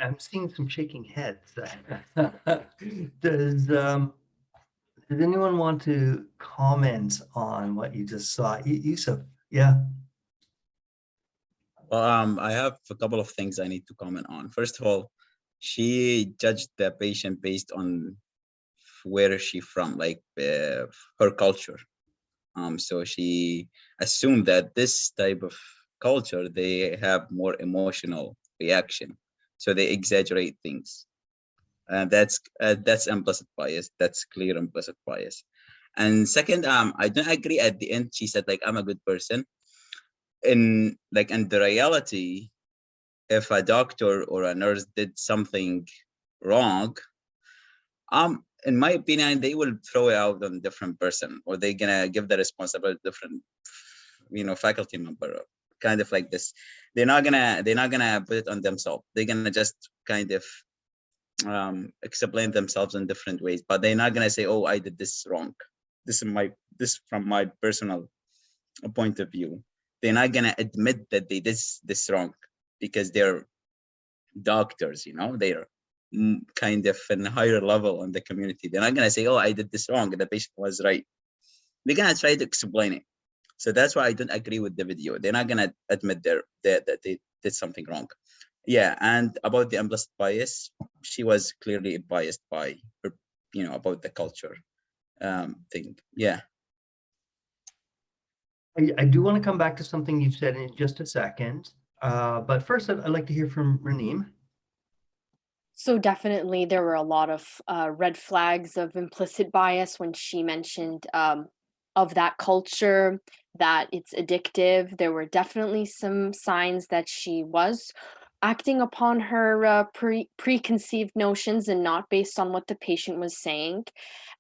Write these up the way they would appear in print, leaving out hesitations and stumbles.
I'm seeing some shaking heads. Does anyone want to comment on what you just saw? Yusuf, yeah. Well, I have a couple of things I need to comment on. First of all, she judged the patient based on where is she from, like her culture. So she assumed that this type of culture, they have more emotional reaction, so they exaggerate things. That's implicit bias. That's clear implicit bias. And second, I don't agree. At the end, she said like I'm a good person. In the reality, if a doctor or a nurse did something wrong, in my opinion, they will throw it out on a different person, or they're gonna give the responsibility to different, faculty member, kind of like this. They're not gonna put it on themselves. They're gonna just kind of explain themselves in different ways, but they're not gonna say, "Oh, I did this wrong." This from my personal point of view. They're not gonna admit that they did this wrong because they're doctors. They're kind of in a higher level in the community. They're not gonna say, "Oh, I did this wrong," and the patient was right. They're gonna try to explain it. So that's why I don't agree with the video. They're not gonna admit that they did something wrong. Yeah, and about the implicit bias, she was clearly biased by her, about the culture thing. Yeah. I do want to come back to something you said in just a second. But first, I'd like to hear from Raneem. So definitely there were a lot of red flags of implicit bias when she mentioned of that culture, that it's addictive. There were definitely some signs that she was acting upon her preconceived notions and not based on what the patient was saying.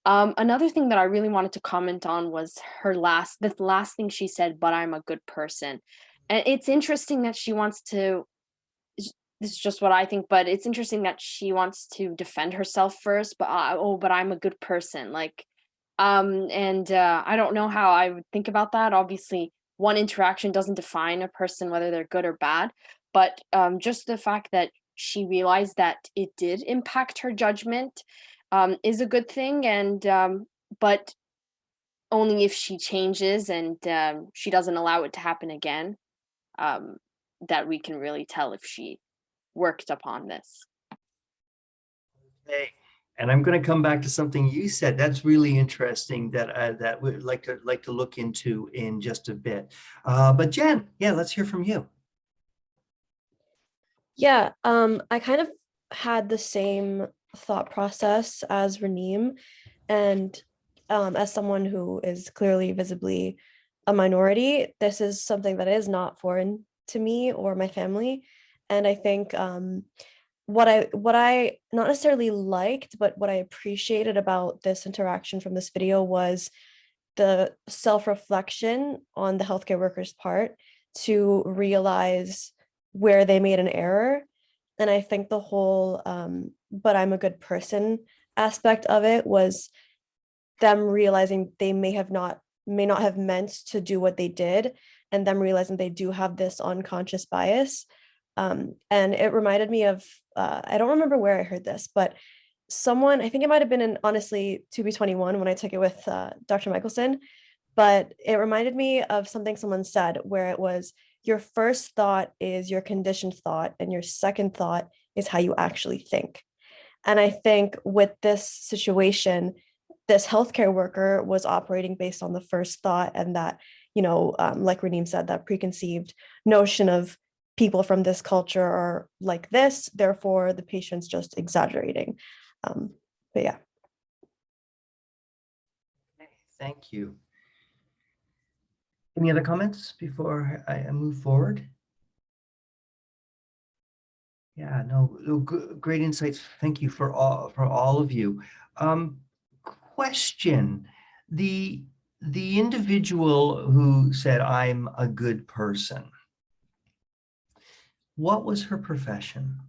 Another thing that I really wanted to comment on was the last thing she said, "But I'm a good person." And it's interesting that she wants to, this is just what I think, but it's interesting that she wants to defend herself first, but oh, but I'm a good person. Like, and I don't know how I would think about that. Obviously, one interaction doesn't define a person whether they're good or bad, but just the fact that she realized that it did impact her judgment is a good thing, and but only if she changes and she doesn't allow it to happen again. Um, that we can really tell if she worked upon this. Hey, and I'm going to come back to something you said. That's really interesting that we'd like to look into in just a bit. But Jen, yeah, let's hear from you. Yeah, I kind of had the same thought process as Raneem, and as someone who is clearly visibly a minority, this is something that is not foreign to me or my family. And I think what I not necessarily liked, but what I appreciated about this interaction from this video was the self-reflection on the healthcare workers' part to realize where they made an error. And I think the whole but I'm a good person aspect of it was them realizing they may not have meant to do what they did, and them realizing they do have this unconscious bias. And it reminded me of I don't remember where I heard this, but someone, I think it might have been in, honestly, 2B21 when I took it with Dr. Michelson, but it reminded me of something someone said where it was, your first thought is your conditioned thought, and your second thought is how you actually think. And I think with this situation, this healthcare worker was operating based on the first thought, and that, like Raneem said, that preconceived notion of people from this culture are like this, therefore the patient's just exaggerating. But yeah. Thank you. Any other comments before I move forward? Yeah, no, great insights. Thank you for all of you. Question: the individual who said, "I'm a good person," what was her profession?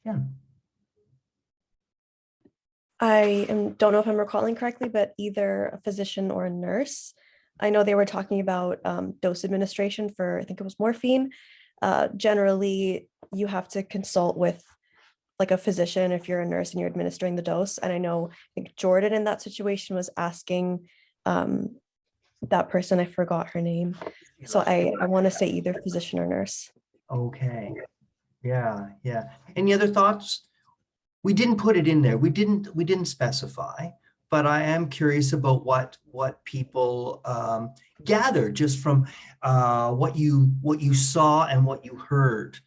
Yeah. don't know if I'm recalling correctly, but either a physician or a nurse. I know they were talking about dose administration for, I think it was morphine. Generally, you have to consult with like a physician if you're a nurse and you're administering the dose. And I know, I think Jordan in that situation was asking that person, I forgot her name. So I want to say either physician or nurse. Okay. Yeah, yeah. Any other thoughts? We didn't put it in there. We didn't specify, but I am curious about what people gather just from what you saw and what you heard.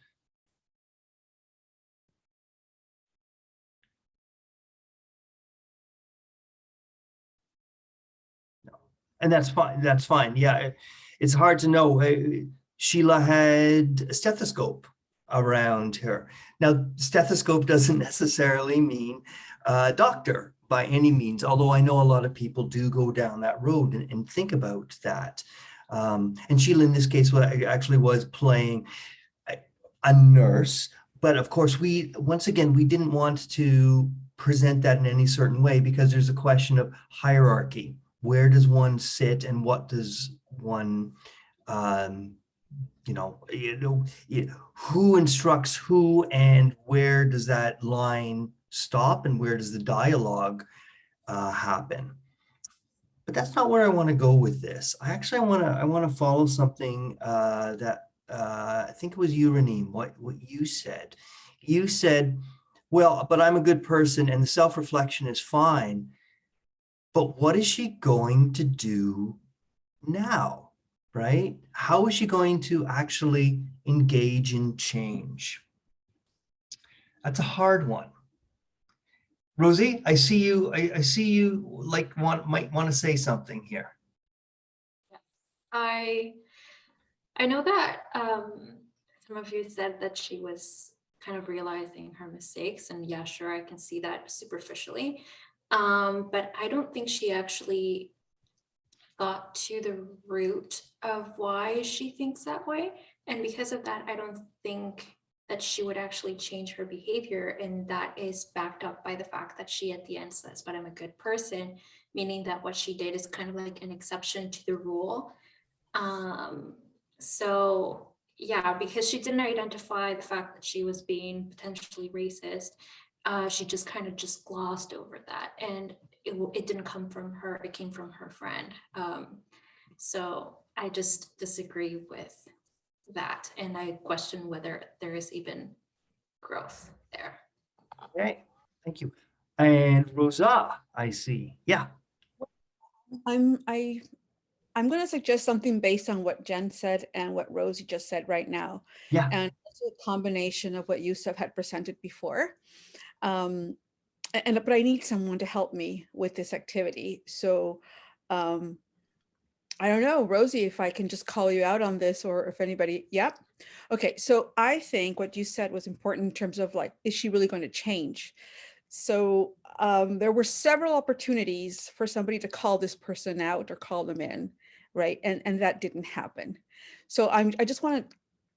And that's fine. That's fine. Yeah, it's hard to know. Sheila had a stethoscope around her. Now, stethoscope doesn't necessarily mean doctor by any means, although I know a lot of people do go down that road and think about that. And Sheila, in this case, actually was playing a nurse, but of course, once again, we didn't want to present that in any certain way because there's a question of hierarchy. Where does one sit and what does one, who instructs who and where does that line stop and where does the dialogue happen? But that's not where I want to go with this. I want to follow something that I think it was you, Raneem, what you said. You said, well, but I'm a good person and the self-reflection is fine. But what is she going to do now, right? How is she going to actually engage in change? That's a hard one. Rosie, I see you. I see you like might want to say something here. I know that some of you said that she was kind of realizing her mistakes, and yeah, sure, I can see that superficially. But I don't think she actually got to the root of why she thinks that way. And because of that, I don't think that she would actually change her behavior. And that is backed up by the fact that she at the end says, but I'm a good person, meaning that what she did is kind of like an exception to the rule. So yeah, because she didn't identify the fact that she was being potentially racist, she just kind of just glossed over that, and it didn't come from her, it came from her friend. So I just disagree with that, and I question whether there is even growth there. Okay, thank you. And Rosa, I see. Yeah. I'm going to suggest something based on what Jen said and what Rosie just said right now. Yeah. And it's a combination of what Yusuf had presented before. But I need someone to help me with this activity. So I don't know, Rosie, if I can just call you out on this, or if anybody, yep. Okay, so I think what you said was important in terms of like, is she really going to change? So there were several opportunities for somebody to call this person out or call them in, right? And that didn't happen. So I just wanted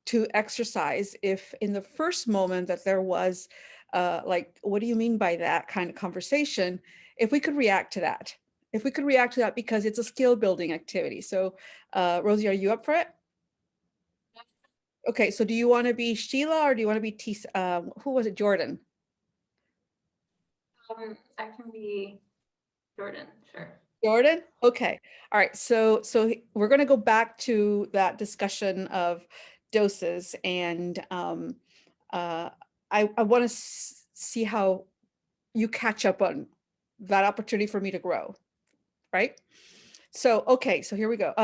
to exercise if in the first moment that there was like, what do you mean by that kind of conversation, if we could react to that. If we could react to that, because it's a skill building activity. So Rosie, are you up for it? Okay, so do you want to be Sheila or do you want to be who was it, Jordan? I can be Jordan, sure. Jordan? Okay. All right. So we're going to go back to that discussion of doses, and I want to see how you catch up on that opportunity for me to grow, right? So, okay. So here we go.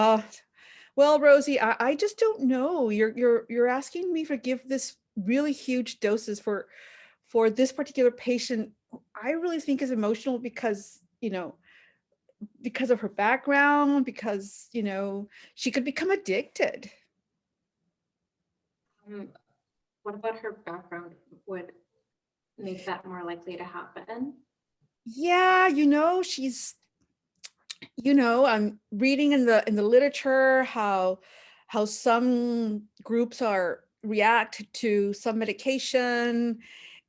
Well, Rosie, I just don't know. You're asking me to give this really huge doses for this particular patient. I really think is emotional because, because of her background, because, she could become addicted. What about her background would make that more likely to happen? Yeah, she's, I'm reading in the literature how some groups react to some medication,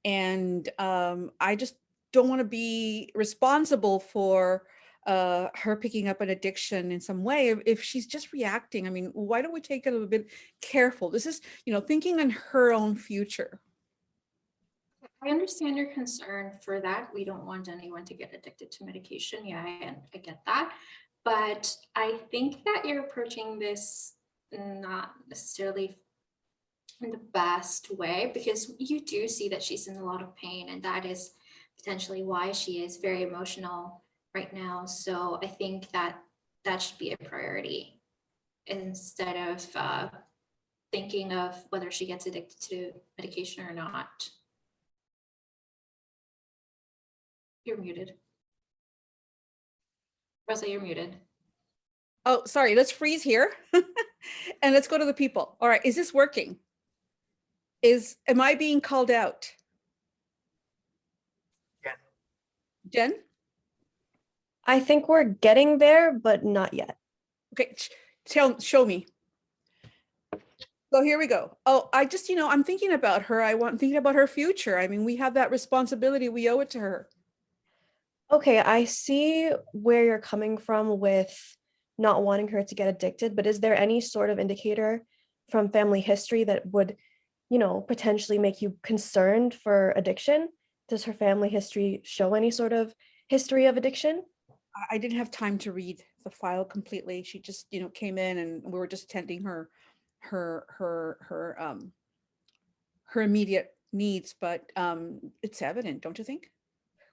and I just don't want to be responsible for her picking up an addiction in some way. If she's just reacting, I mean, why don't we take it a little bit careful? This is, thinking on her own future. I understand your concern for that. We don't want anyone to get addicted to medication. Yeah, I get that. But I think that you're approaching this not necessarily in the best way, because you do see that she's in a lot of pain, and that is potentially why she is very emotional right now. So I think that that should be a priority instead of thinking of whether she gets addicted to medication or not. You're muted. Rosa, you're muted. Oh, sorry, let's freeze here and let's go to the people. All right, is this working? Am I being called out? Yeah. Jen? I think we're getting there, but not yet. Okay, show me. So here we go. Oh, I just, I'm thinking about her. I'm thinking about her future. I mean, we have that responsibility. We owe it to her. Okay, I see where you're coming from with not wanting her to get addicted, but is there any sort of indicator from family history that would, potentially make you concerned for addiction? Does her family history show any sort of history of addiction? I didn't have time to read the file completely. She just, came in and we were just tending her immediate needs, but it's evident, don't you think?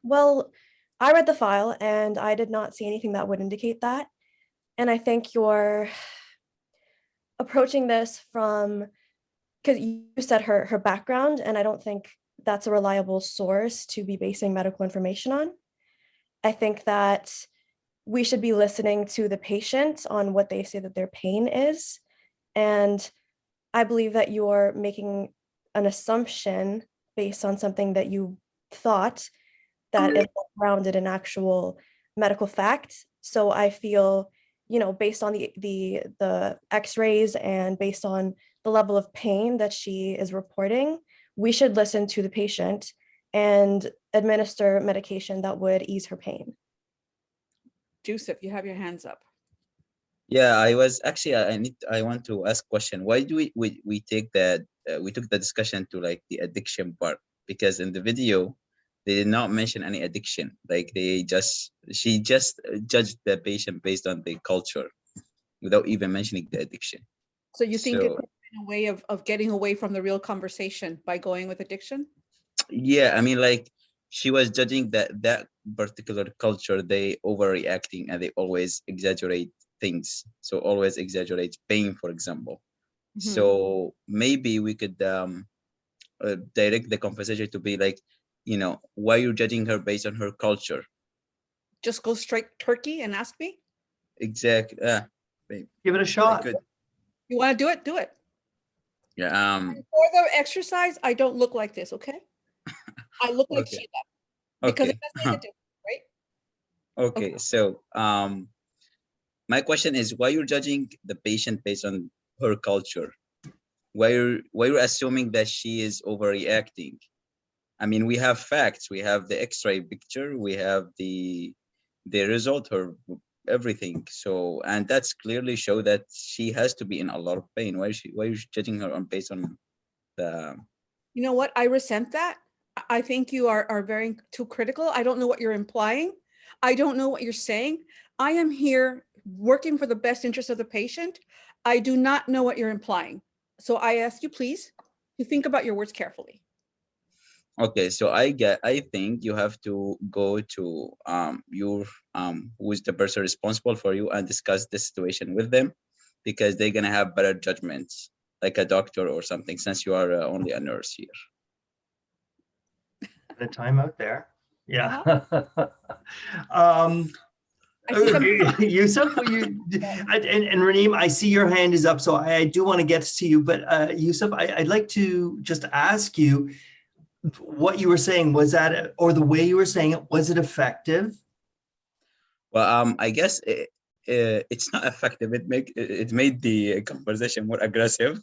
Well, I read the file and I did not see anything that would indicate that. And I think you're approaching this from, because you said her background, and I don't think that's a reliable source to be basing medical information on. I think that we should be listening to the patient on what they say that their pain is. And I believe that you're making an assumption based on something that you thought that is grounded in actual medical fact. So I feel, based on the x-rays and based on the level of pain that she is reporting, we should listen to the patient and administer medication that would ease her pain. Joseph, you have your hands up. Yeah, I was actually, I want to ask question. Why do we take that, we took the discussion to like the addiction part? Because in the video, they did not mention any addiction. Like she just judged the patient based on the culture without even mentioning the addiction. So you think it's So, a way of getting away from the real conversation by going with addiction? yeah, I mean, like she was judging that particular culture, they overreacting and they always exaggerate things. So always exaggerate pain, for example. So maybe we could direct the conversation to be like, why you're judging her based on her culture? Just go straight Turkey and ask me? Exactly. Give it a shot. Good. You want to do it? Do it. Yeah. For the exercise, I don't look like this, okay? I look like Okay. Sheila. Because Okay. it does make a difference, right? Okay. So my question is, why you're judging the patient based on her culture? Why you're assuming that she is overreacting? I mean, we have facts. We have the X-ray picture. We have the result, her everything. So, and that's clearly show that she has to be in a lot of pain. Why are you judging her on based on the? You know what? I resent that. I think you are very too critical. I don't know what you're implying. I don't know what you're saying. I am here working for the best interest of the patient. I do not know what you're implying. So I ask you, please, to think about your words carefully. Okay, so I think you have to go to your who is the person responsible for you and discuss the situation with them, because they're gonna have better judgments, like a doctor or something, since you are only a nurse here. The time out there. Yeah. I see some- Yusuf, and Raneem, I see your hand is up, so I do want to get to you, but Yusuf, I'd like to just ask you what you were saying. Was that, or the way you were saying it, was it effective? Well, I guess it's not effective. It made the conversation more aggressive.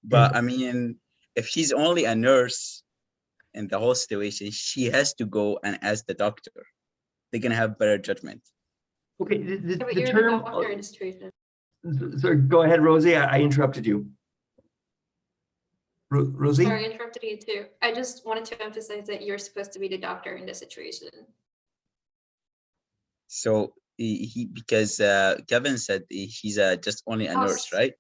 But I mean, if she's only a nurse in the whole situation, she has to go and ask the doctor. They're gonna have better judgment. Okay, Yeah, but the you're term, the doctor in this situation. so go ahead, Rosie, I interrupted you. Rosie? Sorry, I interrupted you too. I just wanted to emphasize that you're supposed to be the doctor in this situation. So because Kevin said he's just only a nurse, Us. right?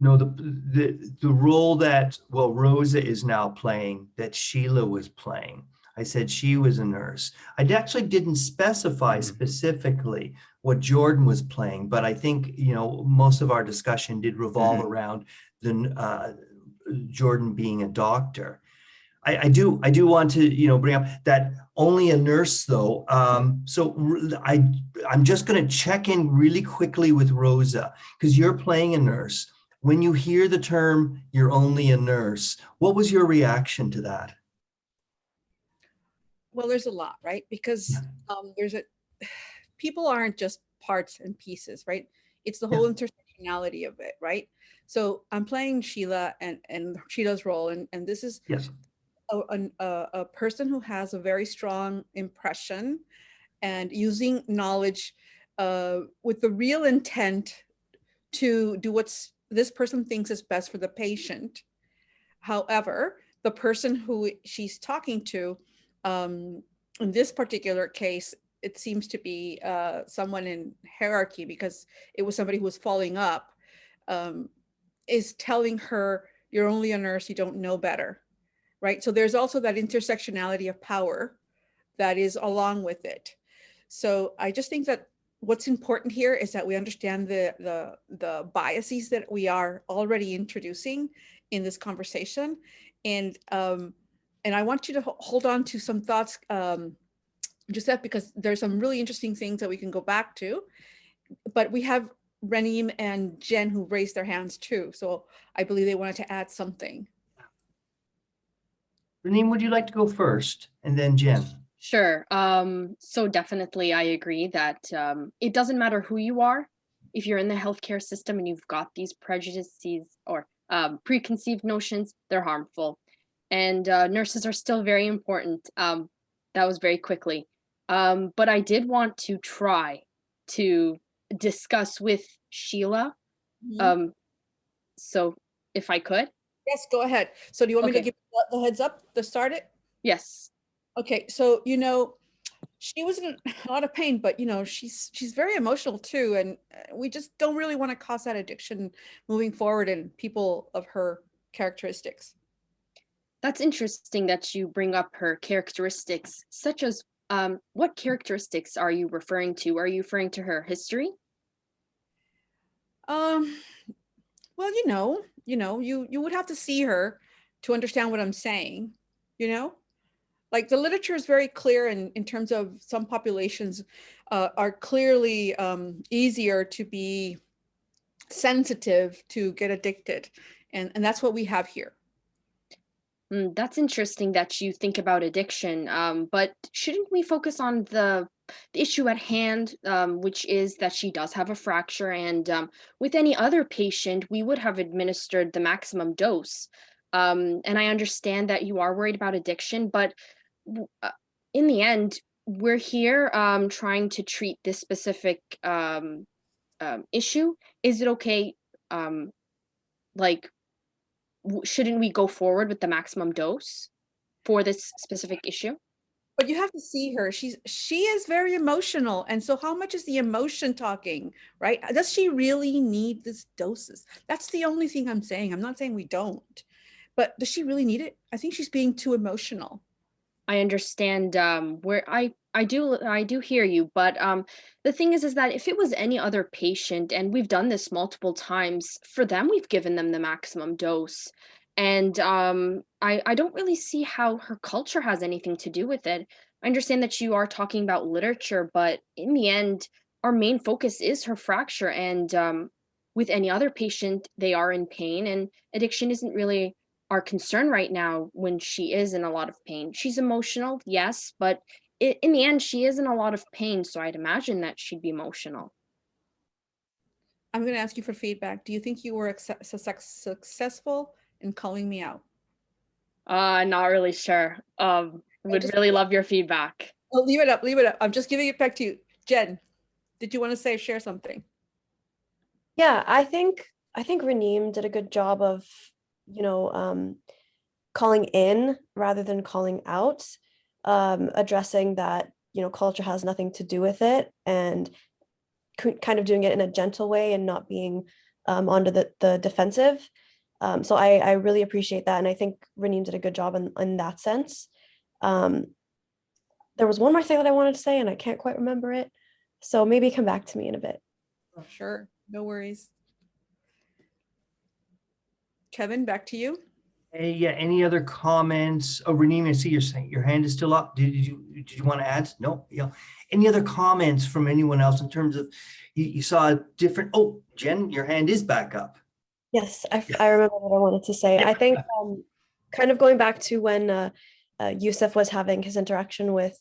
No, the role that, well, Rosa is now playing, that Sheila was playing. I said she was a nurse. I actually didn't specify specifically what Jordan was playing, but I think, you know, most of our discussion did revolve around the Jordan being a doctor. I do want to, you know, bring up that only a nurse though. I'm just going to check in really quickly with Rosa, because you're playing a nurse. When you hear the term, you're only a nurse, what was your reaction to that? Well, there's a lot, right? Because people aren't just parts and pieces, right? It's the whole intersectionality of it, right? So I'm playing Sheila and Sheila's role, and this is Yes. a person who has a very strong impression and using knowledge with the real intent to do what's this person thinks is best for the patient. However, the person who she's talking to, in this particular case, it seems to be someone in hierarchy, because it was somebody who was following up, is telling her, you're only a nurse, you don't know better, right? So there's also that intersectionality of power that is along with it. So I just think that what's important here is that we understand the biases that we are already introducing in this conversation. And I want you to hold on to some thoughts, Joseph, because there's some really interesting things that we can go back to. But we have Renim and Jen who raised their hands too. So I believe they wanted to add something. Renim, would you like to go first? And then Jen? Sure. So definitely I agree that it doesn't matter who you are. If you're in the healthcare system and you've got these prejudices or preconceived notions, they're harmful. And nurses are still very important. That was very quickly. But I did want to try to discuss with Sheila. So if I could. Yes, go ahead. So do you want me to Okay. give the heads up to start it? Yes. Okay, so she was in a lot of pain, but she's very emotional too, and we just don't really want to cause that addiction moving forward in people of her characteristics. That's interesting that you bring up her characteristics, such as what characteristics are you referring to? Are you referring to her history? Well, you would have to see her to understand what I'm saying, like the literature is very clear in terms of some populations are clearly easier to be sensitive to get addicted. And that's what we have here. That's interesting that you think about addiction, but shouldn't we focus on the issue at hand, which is that she does have a fracture, and with any other patient, we would have administered the maximum dose. And I understand that you are worried about addiction, but in the end, we're here trying to treat this specific issue. Is it okay? Like, shouldn't we go forward with the maximum dose for this specific issue? But you have to see her. She is very emotional. And so how much is the emotion talking, right? Does she really need this doses? That's the only thing I'm saying. I'm not saying we don't, but does she really need it? I think she's being too emotional. I understand where I do hear you, but the thing is that if it was any other patient, and we've done this multiple times, for them we've given them the maximum dose, and I don't really see how her culture has anything to do with it. I understand that you are talking about literature, but in the end, our main focus is her fracture, and with any other patient, they are in pain, and addiction isn't really our concern right now when she is in a lot of pain. She's emotional, yes, but in the end, she is in a lot of pain, so I'd imagine that she'd be emotional. I'm going to ask you for feedback. Do you think you were successful in calling me out? Not really sure. Would just- really love your feedback. Oh, leave it up, leave it up. I'm just giving it back to you. Jen, did you want to share something? Yeah, I think Raneem did a good job of, you know, calling in rather than calling out, addressing that, you know, culture has nothing to do with it, and kind of doing it in a gentle way and not being onto the defensive. So I really appreciate that, and I think Raneem did a good job in that sense. Um, there was one more thing that I wanted to say, and I can't quite remember it. So maybe come back to me in a bit. Sure, no worries. Kevin, back to you. Hey, yeah, any other comments? Oh, Raneem, I see you're saying your hand is still up. Did you want to add? No, yeah. Any other comments from anyone else in terms of you saw a different, oh, Jen, your hand is back up. Yes, I remember what I wanted to say. Yeah. I think kind of going back to when Yusuf was having his interaction with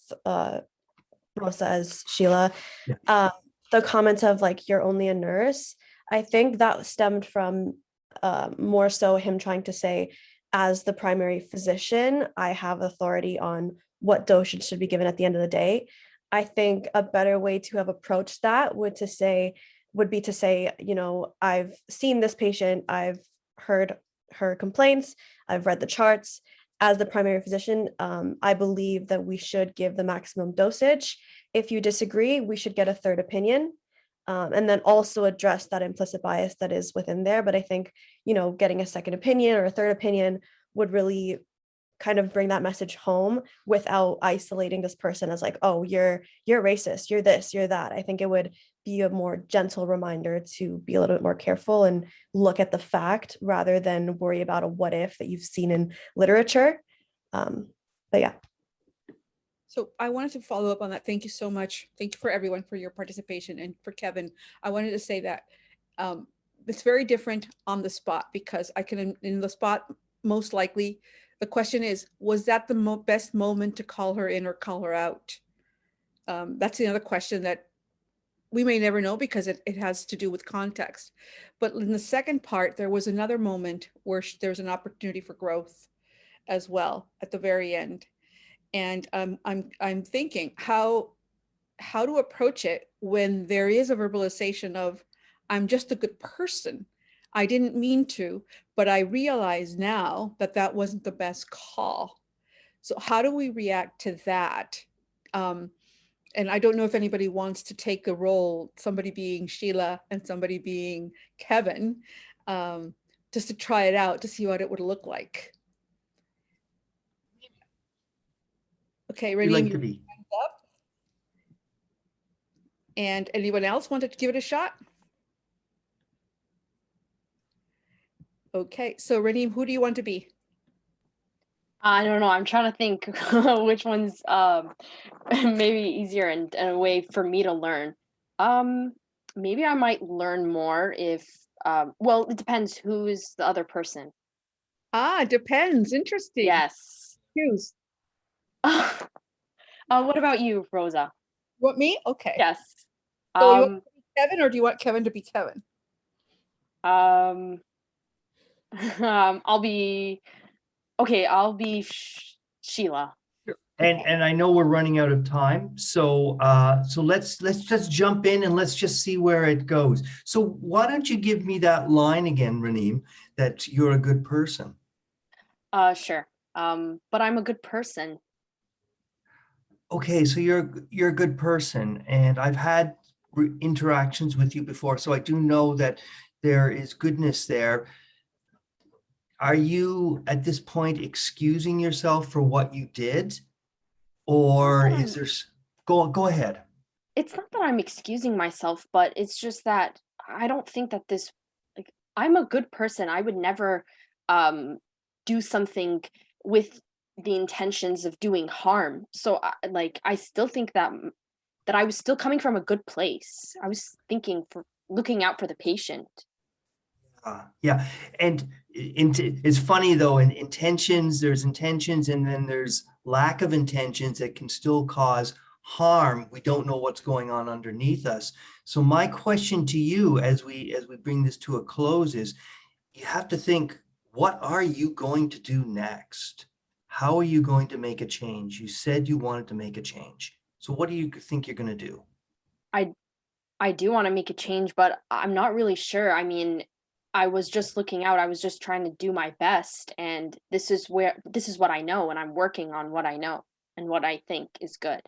Rosa as Sheila, Yeah. the comment of like, you're only a nurse, I think that stemmed from more so him trying to say, as the primary physician, I have authority on what dosage should be given at the end of the day. I think a better way to have approached that would be to say, you know, I've seen this patient, I've heard her complaints, I've read the charts. As the primary physician, I believe that we should give the maximum dosage. If you disagree, we should get a third opinion. And then also address that implicit bias that is within there. But I think, you know, getting a second opinion or a third opinion would really kind of bring that message home without isolating this person as like, oh, you're racist, you're this, you're that. I think it would be a more gentle reminder to be a little bit more careful and look at the fact rather than worry about a what if that you've seen in literature. But yeah. So I wanted to follow up on that. Thank you so much. Thank you for everyone for your participation. And for Kevin, I wanted to say that it's very different on the spot, because I can, in the spot, most likely, the question is, was that the best moment to call her in or call her out? That's the other question that we may never know, because it has to do with context. But in the second part, there was another moment where there's an opportunity for growth as well at the very end. And I'm thinking how to approach it when there is a verbalization of, I'm just a good person. I didn't mean to, but I realize now that that wasn't the best call. So how do we react to that? And I don't know if anybody wants to take a role, somebody being Sheila and somebody being Kevin, just to try it out to see what it would look like. Okay, We like Raneem, to be. up. And anyone else wanted to give it a shot? Okay, so Raneem, who do you want to be? I don't know. I'm trying to think which one's maybe easier and a way for me to learn. Maybe I might learn more if well, it depends who's the other person. Ah, depends. Interesting. Yes. Choose. What about you, Rosa? What, me? Okay. Yes. So you want to be Kevin, or do you want Kevin to be Kevin? I'll be Sheila. And I know we're running out of time, so so let's just jump in and let's just see where it goes. So why don't you give me that line again, Raneem, that you're a good person? Sure. But I'm a good person. Okay, so you're a good person, and I've had interactions with you before, so I do know that there is goodness there. Are you at this point excusing yourself for what you did, or is there? Go ahead. It's not that I'm excusing myself, but it's just that I don't think that this, like, I'm a good person. I would never do something with the intentions of doing harm. So I still think that I was still coming from a good place. I was thinking for looking out for the patient. Yeah, and it's funny though, in intentions, there's intentions, and then there's lack of intentions that can still cause harm. We don't know what's going on underneath us. So my question to you as we bring this to a close is, you have to think, what are you going to do next? How are you going to make a change? You said you wanted to make a change. So what do you think you're going to do? I do want to make a change, but I'm not really sure. I mean, I was just looking out. I was just trying to do my best, and this is what I know, and I'm working on what I know and what I think is good.